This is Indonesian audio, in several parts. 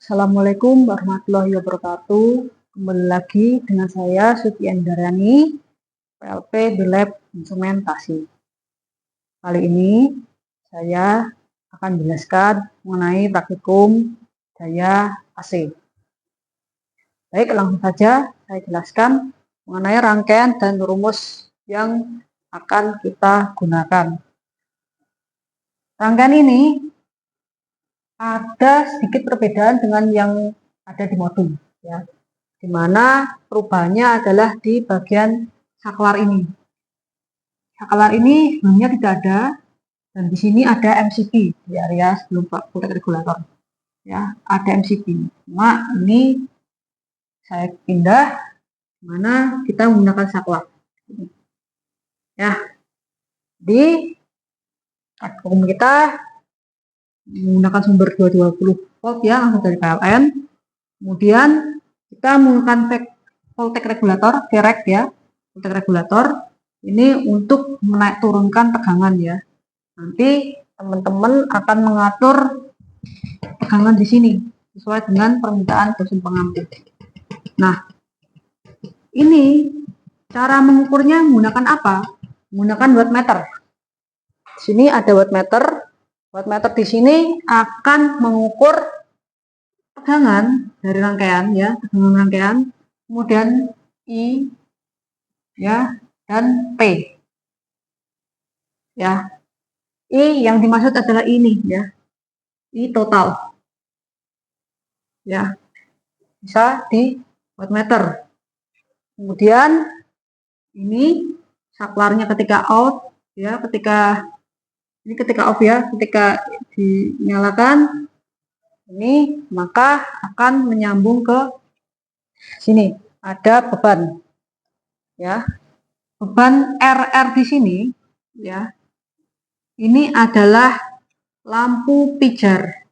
Assalamualaikum warahmatullahi wabarakatuh. Kembali lagi dengan saya Suti Andarani, PLP Bilab Instrumentasi. Kali ini saya akan menjelaskan mengenai praktikum daya AC. Baik, langsung saja saya jelaskan mengenai rangkaian dan rumus yang akan kita gunakan. Rangkaian ini ada sedikit perbedaan dengan yang ada di modul, ya. Di mana perubahannya adalah di bagian saklar ini. Saklar ini sebenarnya tidak ada, dan di sini ada MCB di area sebelum voltage regulator. Ya, ada MCB. Cuma ini saya pindah, mana kita menggunakan saklar. Ya, di praktikum kita menggunakan sumber 220 volt ya, langsung dari PLN. Kemudian kita menggunakan voltage regulator, VREG ya, voltage regulator. Ini untuk menaik turunkan tegangan ya. Nanti teman-teman akan mengatur tegangan di sini sesuai dengan permintaan dosen pengampu. Nah, ini cara mengukurnya menggunakan apa? Menggunakan wattmeter. Di sini ada wattmeter. Wattmeter di sini akan mengukur tegangan dari rangkaian ya, tegangan rangkaian, kemudian I ya dan P. Ya. I yang dimaksud adalah ini ya. I total. Ya. Bisa di wattmeter. Kemudian ini saklarnya ketika out ya, ketika off ya, ketika dinyalakan ini maka akan menyambung ke sini. Ada beban. Ya. Beban RR di sini ya. Ini adalah lampu pijar.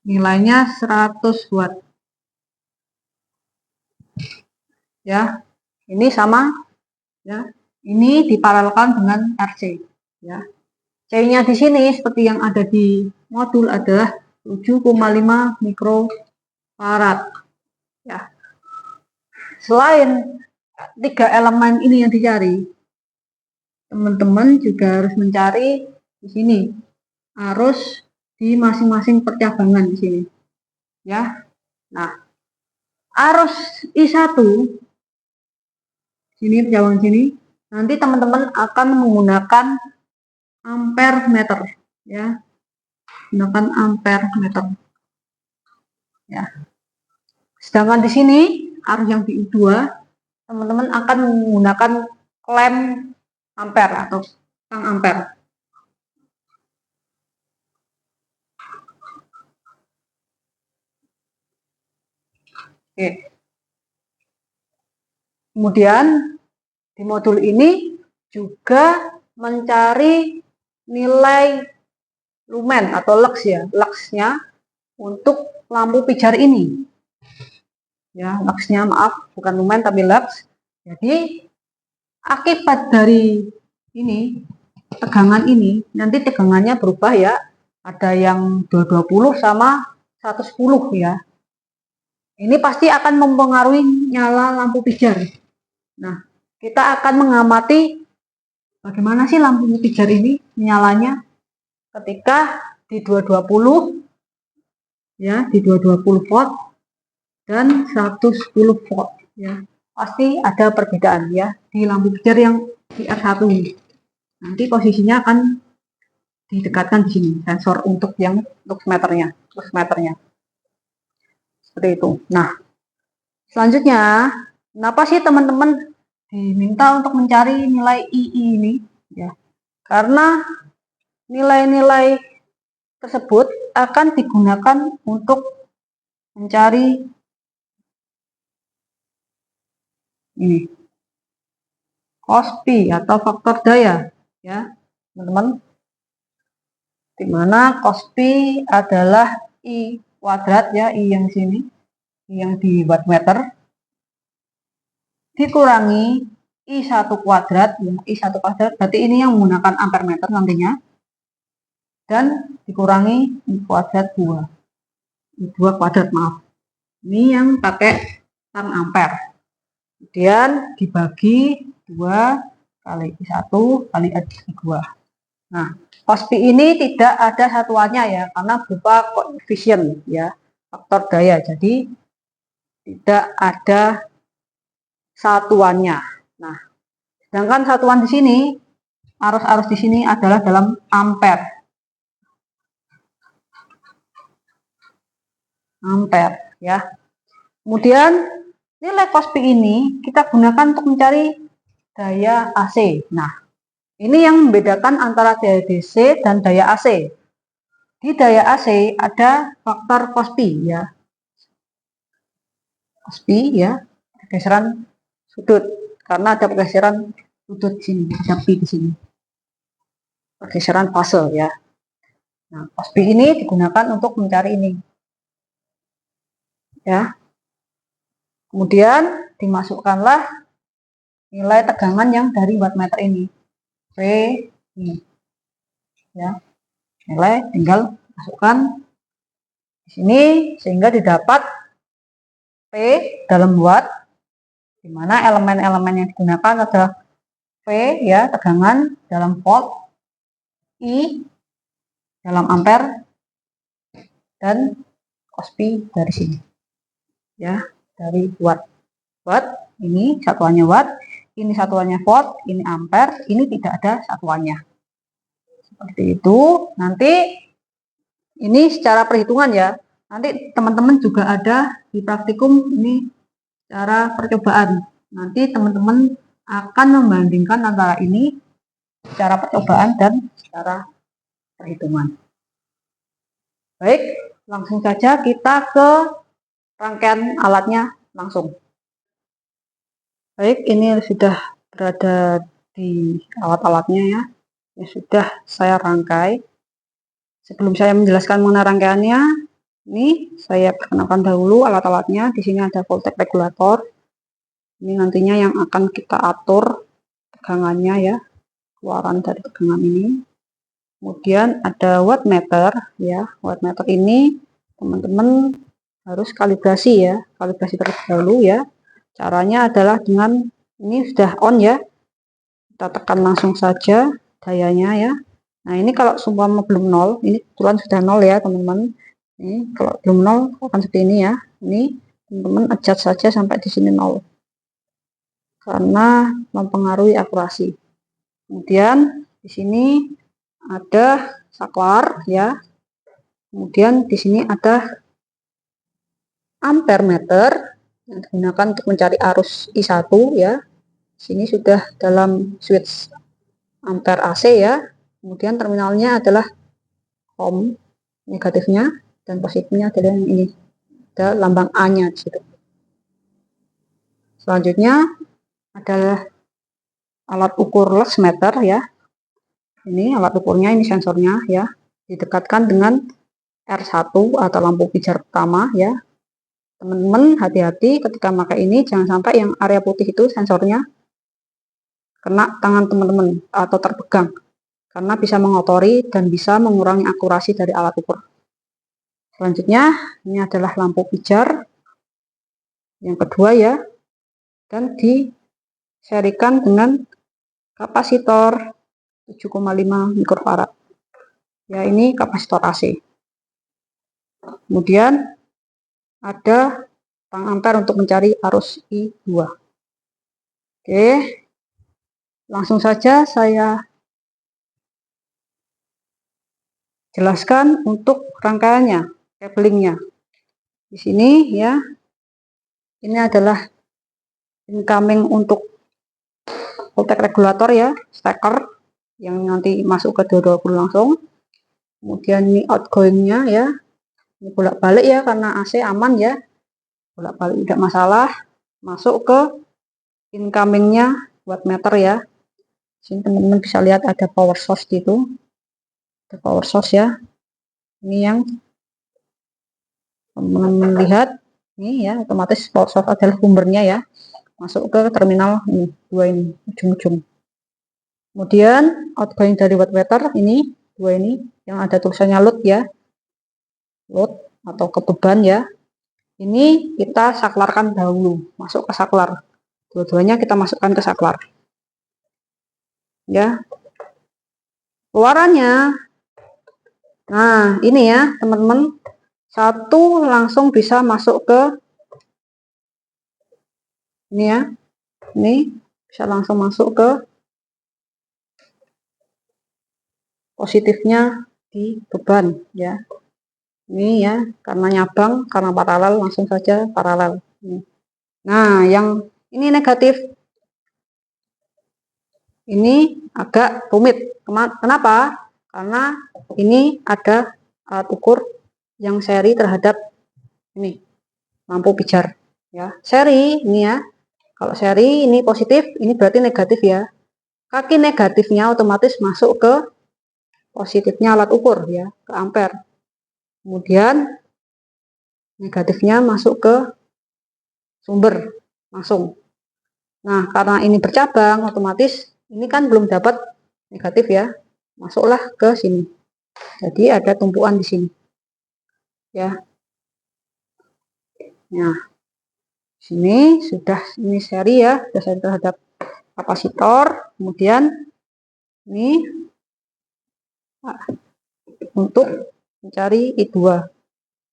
Nilainya 100 watt. Ya. Ini sama ya. Ini diparalelkan dengan RC ya. C-nya di sini seperti yang ada di modul adalah 7,5 mikrofarad ya. Selain 3 elemen ini yang dicari, teman-teman juga harus mencari di sini arus di masing-masing percabangan di sini ya. Nah, arus I1 sini, percabangan sini, nanti teman-teman akan menggunakan ampere meter ya, gunakan ampere meter ya. Sedangkan di sini arus yang di I2 teman-teman akan menggunakan klem ampere atau tang ampere. Oke. Kemudian di modul ini juga mencari nilai lumen atau lux ya, luxnya untuk lampu pijar ini. Ya, luxnya maaf, bukan lumen tapi lux. Jadi akibat dari ini tegangan ini, nanti tegangannya berubah ya. Ada yang 220 sama 110 ya. Ini pasti akan mempengaruhi nyala lampu pijar. Nah, kita akan mengamati bagaimana sih lampu pijar ini nyalanya ketika di 220 ya, di 220 volt dan 110 volt ya. Pasti ada perbedaan ya di lampu pijar yang di R1 ini. Nanti posisinya akan didekatkan di sini sensor untuk yang lux meternya. Seperti itu. Nah, selanjutnya kenapa sih teman-teman diminta untuk mencari nilai II ini ya? Karena nilai-nilai tersebut akan digunakan untuk mencari ini cos P atau faktor daya ya, teman-teman. Dimana cos P adalah I kuadrat ya, I yang sini, I yang di wattmeter dikurangi I1 kuadrat ya, I1 kuadrat berarti ini yang menggunakan ampere meter nantinya dan dikurangi I kuadrat 2. I 2 kuadrat, maaf. Ini yang pakai tang ampere. Kemudian dibagi 2 kali I1 kali I2. Nah, cos Pi ini tidak ada satuannya ya, karena berupa koefisien ya, faktor daya. Jadi tidak ada satuannya. Nah, sedangkan satuan di sini, arus-arus di sini adalah dalam ampere. Ampere ya. Kemudian nilai cos Pi ini kita gunakan untuk mencari daya AC. Nah, ini yang membedakan antara daya DC dan daya AC. Di daya AC ada faktor cos Pi ya. Cos Pi ya, pergeseran sudut. Karena ada pergeseran sudut di sini, ada Pi di sini. Pergeseran fase ya. Nah, cos Pi ini digunakan untuk mencari ini. Ya. Kemudian dimasukkanlah nilai tegangan yang dari wattmeter ini. V ini. Ya. Nilai tinggal masukkan di sini sehingga didapat P dalam watt, di mana elemen-elemen yang digunakan adalah V ya, tegangan dalam volt, I dalam ampere, dan cos Pi dari sini. Ya, dari watt. Watt ini satuannya watt, ini satuannya volt, ini ampere, ini tidak ada satuannya. Seperti itu. Nanti ini secara perhitungan ya. Nanti teman-teman juga ada di praktikum ini cara percobaan. Nanti teman-teman akan membandingkan antara ini secara percobaan dan secara perhitungan. Baik, langsung saja kita ke rangkaian alatnya langsung. Baik, ini sudah berada di alat-alatnya ya. Ini sudah saya rangkai. Sebelum saya menjelaskan mengenai rangkaiannya, ini saya perkenalkan dahulu alat-alatnya. Di sini ada voltage regulator. Ini nantinya yang akan kita atur tegangannya ya, keluaran dari tegangan ini. Kemudian ada wattmeter ya. Wattmeter ini teman-teman harus kalibrasi ya, kalibrasi terlebih dahulu ya. Caranya adalah dengan ini sudah on ya, kita tekan langsung saja dayanya ya. Nah, ini kalau seumpama belum nol, ini kebetulan sudah nol ya teman-teman. Ini kalau belum nol akan seperti ini ya. Ini teman-teman adjust saja sampai di sini nol, karena mempengaruhi akurasi. Kemudian di sini ada saklar ya. Kemudian di sini ada ampere meter yang digunakan untuk mencari arus I1 ya. Sini sudah dalam switch ampere AC ya. Kemudian terminalnya adalah ohm negatifnya dan positifnya adalah yang ini. Ada lambang A-nya di situ. Selanjutnya adalah alat ukur lux meter ya. Ini alat ukurnya, ini sensornya ya. Didekatkan dengan R1 atau lampu pijar pertama ya. Teman-teman hati-hati ketika pakai ini, jangan sampai yang area putih itu sensornya kena tangan teman-teman atau terpegang, karena bisa mengotori dan bisa mengurangi akurasi dari alat ukur. Selanjutnya ini adalah lampu pijar yang kedua ya, dan diserikan dengan kapasitor 7,5 mikrofarad ya. Ini kapasitor AC. Kemudian ada tang ampere untuk mencari arus I2. Oke, langsung saja saya jelaskan untuk rangkaiannya, cablingnya. Di sini ya, ini adalah incoming untuk voltage regulator ya, steker yang nanti masuk ke 220 langsung. Kemudian ini outgoingnya ya, ini bolak-balik ya, karena AC aman ya, bolak-balik tidak masalah. Masuk ke incomingnya wattmeter ya. Sini teman-teman bisa lihat ada power source gitu, ada power source ya. Ini yang teman-teman lihat ini ya, otomatis power source adalah sumbernya ya, masuk ke terminal ini, dua ini ujung-ujung. Kemudian outgoing dari wattmeter ini dua ini yang ada tulisannya load ya, load atau ke beban ya. Ini kita saklarkan dahulu, masuk ke saklar. Dua-duanya kita masukkan ke saklar. Ya. Keluarannya. Nah, ini ya, teman-teman. Satu langsung bisa masuk ke ini ya. Ini bisa langsung masuk ke positifnya di beban ya. Ini ya, karena nyabang, karena paralel langsung saja paralel. Nah, yang ini negatif. Ini agak rumit. Kenapa? Karena ini ada alat ukur yang seri terhadap ini lampu pijar ya. Seri ini ya. Kalau seri ini positif, ini berarti negatif ya. Kaki negatifnya otomatis masuk ke positifnya alat ukur ya, ke ampere. Kemudian negatifnya masuk ke sumber langsung. Nah, karena ini bercabang, otomatis ini kan belum dapat negatif ya, masuklah ke sini. Jadi ada tumpuan di sini, ya. Nah, sini sudah ini seri ya, sudah seri terhadap kapasitor. Kemudian ini untuk mencari I2,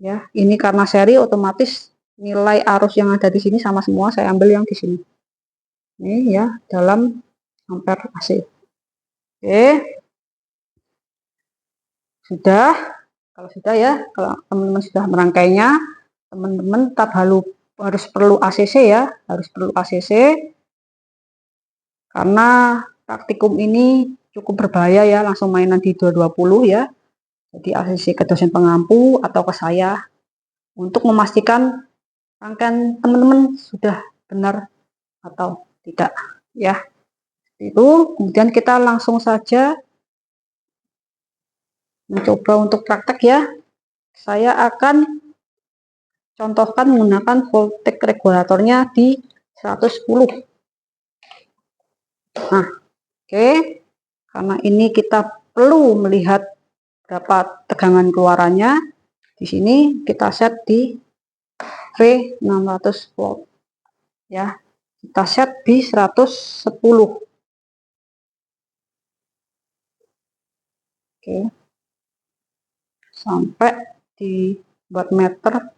ya. Ini karena seri otomatis nilai arus yang ada di sini sama semua. Saya ambil yang di sini. Ini ya dalam ampere AC. Oke. Sudah, kalau sudah ya, kalau teman-teman sudah merangkainya, teman-teman tetap harus perlu ACC ya, harus perlu ACC karena praktikum ini cukup berbahaya ya, langsung mainan di 220 ya. Jadi ACC ke dosen pengampu atau ke saya untuk memastikan rangkaian teman-teman sudah benar atau tidak ya. Itu kemudian kita langsung saja mencoba untuk praktek ya. Saya akan contohkan menggunakan voltage regulatornya di 110. Nah, oke. Karena ini kita perlu melihat berapa tegangan keluarannya. Di sini kita set di V600 volt. Ya. Kita set di 110. Oke. Sampai di wattmeter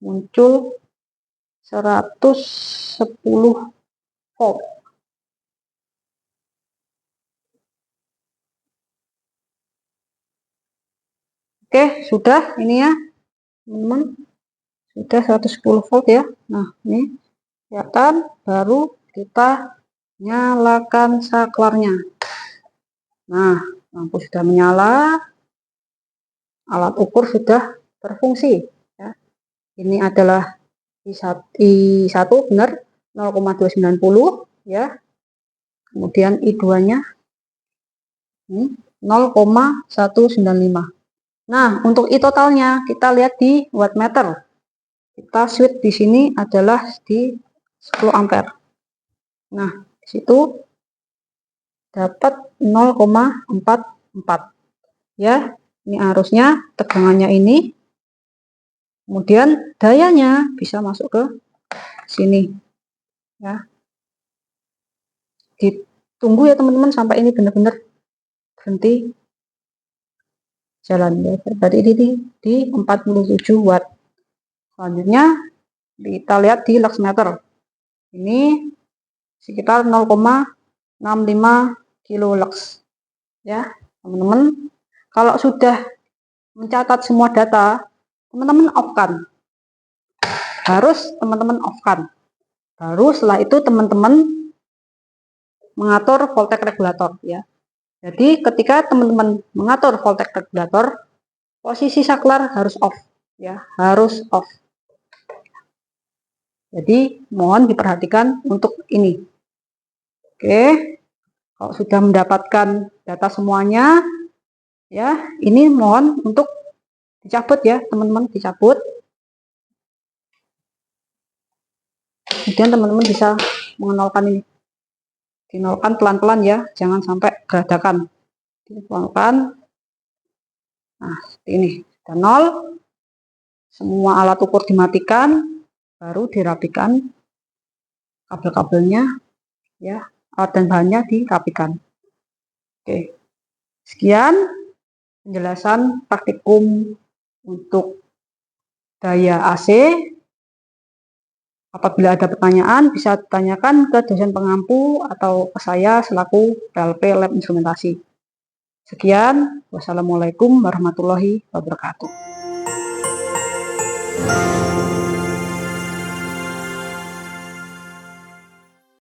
muncul 110 volt. Oke, sudah ini ya, teman-teman. Sudah 110 volt ya. Nah, ini kelihatan, baru kita nyalakan saklarnya. Nah, lampu sudah menyala, alat ukur sudah berfungsi ya. Ini adalah I1 benar 0,290 ya. Kemudian I2-nya 0,195. Nah, untuk I totalnya kita lihat di wattmeter. Kita switch di sini adalah di 10 ampere. Nah, di situ dapat 0,44 ya. Ini arusnya, tegangannya ini. Kemudian dayanya bisa masuk ke sini ya. Ditunggu ya teman-teman sampai ini benar-benar berhenti jalan ya. Berarti ini di 47 watt. Selanjutnya kita lihat di luxmeter. Ini sekitar 0,65 kilolux ya teman-teman. Kalau sudah mencatat semua data, teman-teman off-kan. Harus teman-teman off-kan. Baru setelah itu teman-teman mengatur voltage regulator ya. Jadi ketika teman-teman mengatur voltage regulator, posisi saklar harus off ya, harus off. Jadi mohon diperhatikan untuk ini. Oke. Kalau sudah mendapatkan data semuanya ya, ini mohon untuk dicabut ya, teman-teman, dicabut. Kemudian teman-teman bisa mengenalkan ini. Dinolkan pelan-pelan ya, jangan sampai geradakan. Dinolkan. Nah, seperti ini. Sudah 0. Semua alat ukur dimatikan, baru dirapikan kabel-kabelnya, ya, alat dan bahannya dirapikan. Oke, sekian penjelasan praktikum untuk daya AC. Apabila ada pertanyaan, bisa ditanyakan ke dosen pengampu atau ke saya selaku PLP Lab Instrumentasi. Sekian, wassalamualaikum warahmatullahi wabarakatuh.